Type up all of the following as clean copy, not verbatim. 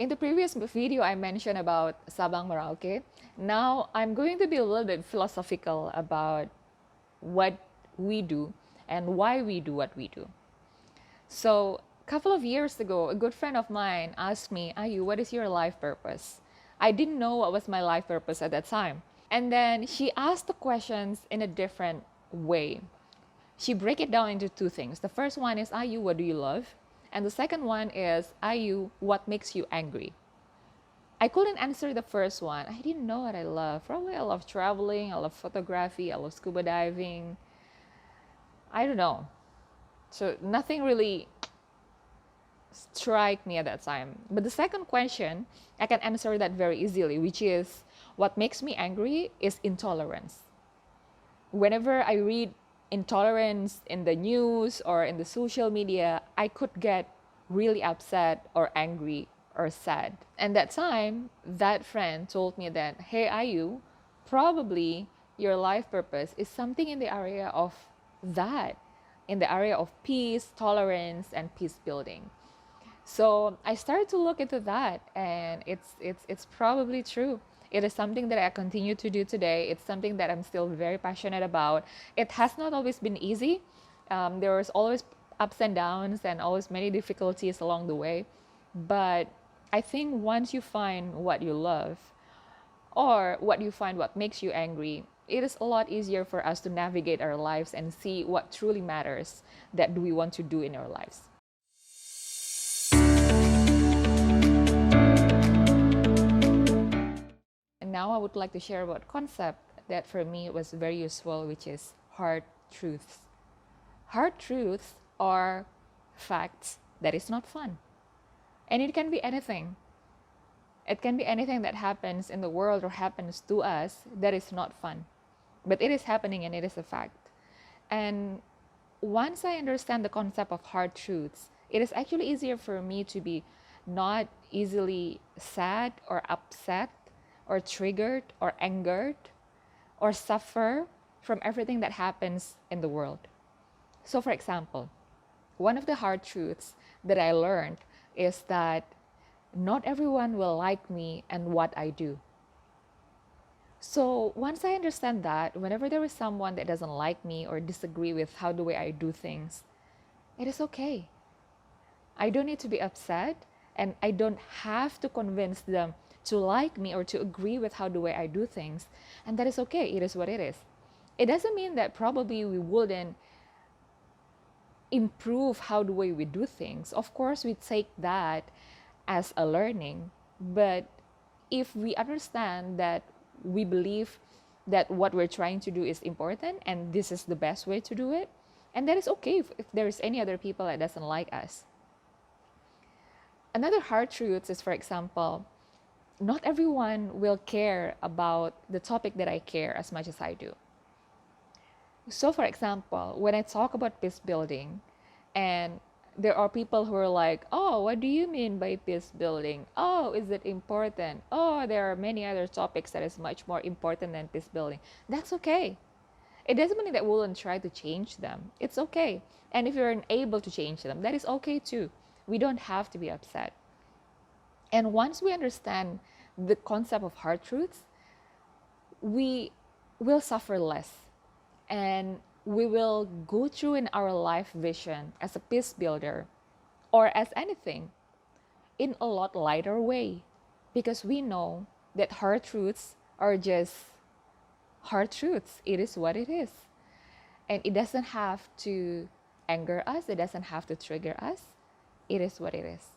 In the previous video, I mentioned about SabangMerauke. Now, I'm going to be a little bit philosophical about what we do and why we do what we do. So, a couple of years ago, a good friend of mine asked me, Ayu, what is your life purpose? I didn't know what was my life purpose at that time. And then she asked the questions in a different way. She break it down into two things. The first one is, Ayu, what do you love? And the second one is, Ayu, what makes you angry? I couldn't answer the first one. I didn't know what I love. Probably I love traveling, I love photography, I love scuba diving. I don't know. So nothing really struck me at that time. But the second question, I can answer that very easily, which is, what makes me angry is intolerance. Whenever I read intolerance in the news or in the social media, I could get really upset or angry or sad. And that time, that friend told me that, hey, Ayu, probably your life purpose is something in the area of that, in the area of peace, tolerance, and peace building. So I started to look into that, and it's probably true. It is something that I continue to do today. It's something that I'm still very passionate about. It has not always been easy. There was always ups and downs and always many difficulties along the way. But I think once you find what you love, or what you find what makes you angry, it is a lot easier for us to navigate our lives and see what truly matters that we want to do in our lives. Now I would like to share about a concept that for me was very useful, which is hard truths. Hard truths are facts that is not fun. And it can be anything. It can be anything that happens in the world or happens to us that is not fun. But it is happening and it is a fact. And once I understand the concept of hard truths, it is actually easier for me to be not easily sad or upset or triggered or angered or suffer from everything that happens in the world. So for example, one of the hard truths that I learned is that not everyone will like me and what I do. So once I understand that, whenever there is someone that doesn't like me or disagree with how the way I do things, it is okay. I don't need to be upset, and I don't have to convince them to like me or to agree with how the way I do things. And that is okay. It is what it is. It doesn't mean that probably we wouldn't improve how the way we do things. Of course, we take that as a learning. But if we understand that we believe that what we're trying to do is important and this is the best way to do it, and that is okay if there is any other people that doesn't like us. Another hard truth is, for example, not everyone will care about the topic that I care as much as I do. So for example, when I talk about peace building, and there are people who are like, oh, what do you mean by peace building? Oh, is it important? Oh, there are many other topics that is much more important than peace building. That's okay. It doesn't mean that we won't try to change them. It's okay. And if you're unable to change them, that is okay too. We don't have to be upset. And once we understand the concept of hard truths, we will suffer less. And we will go through in our life vision as a peace builder or as anything in a lot lighter way. Because we know that hard truths are just hard truths. It is what it is. And it doesn't have to anger us. It doesn't have to trigger us. It is what it is.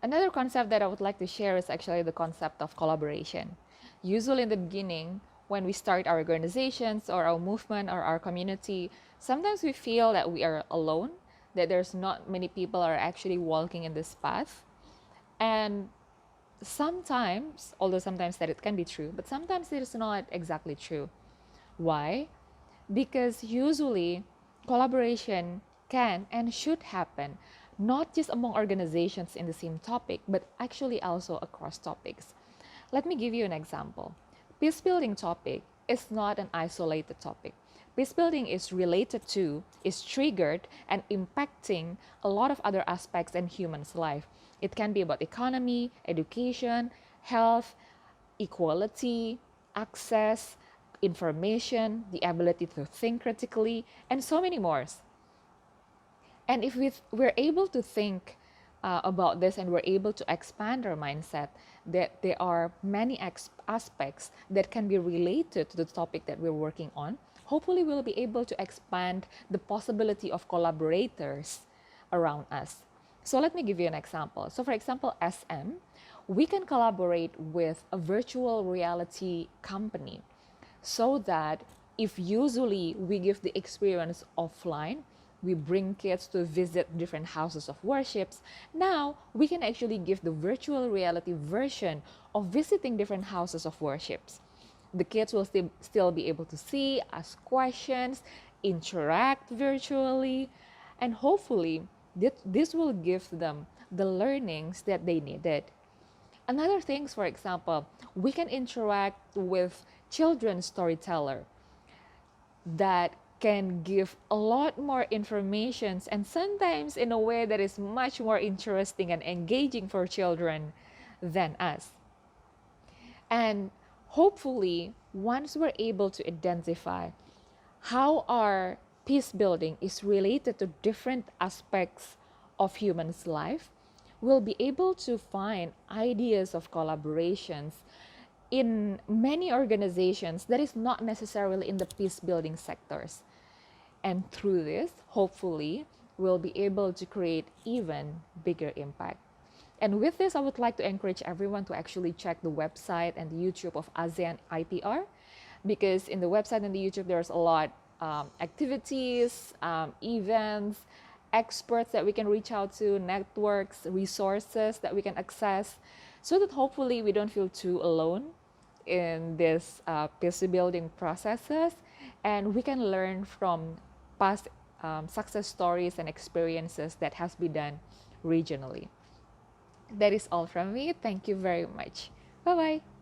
Another concept that I would like to share is actually the concept of collaboration. Usually in the beginning, when we start our organizations or our movement or our community, sometimes we feel that we are alone, that there's not many people are actually walking in this path. And sometimes, although sometimes that it can be true, but sometimes it is not exactly true. Why? Because usually collaboration can and should happen not just among organizations in the same topic, but actually also across topics. Let me give you an example. Peace building topic is not an isolated topic. peace building is related to, is triggered, and impacting a lot of other aspects in humans' life. It can be about economy, education, health, equality, access, information, the ability to think critically, and so many more. And if we're able to think about this and we're able to expand our mindset, that there are many aspects that can be related to the topic that we're working on, hopefully we'll be able to expand the possibility of collaborators around us. So let me give you an example. So for example, SM, we can collaborate with a virtual reality company so that if usually we give the experience offline, we bring kids to visit different houses of worships, now we can actually give the virtual reality version of visiting different houses of worships. The kids will still be able to see, ask questions, interact virtually, and hopefully this will give them the learnings that they needed. Another things, for example, we can interact with children's storyteller that can give a lot more information and sometimes in a way that is much more interesting and engaging for children than us. And hopefully, once we're able to identify how our peace building is related to different aspects of humans' life, we'll be able to find ideas of collaborations in many organizations that is not necessarily in the peace building sectors. And through this, hopefully, we'll be able to create even bigger impact. And with this, I would like to encourage everyone to actually check the website and the YouTube of ASEAN-IPR, because in the website and the YouTube, there's a lot activities, events, experts that we can reach out to, networks, resources that we can access, so that hopefully we don't feel too alone in this peace building processes, and we can learn from past success stories and experiences that has been done regionally. That is all from me. Thank you very much. Bye-bye.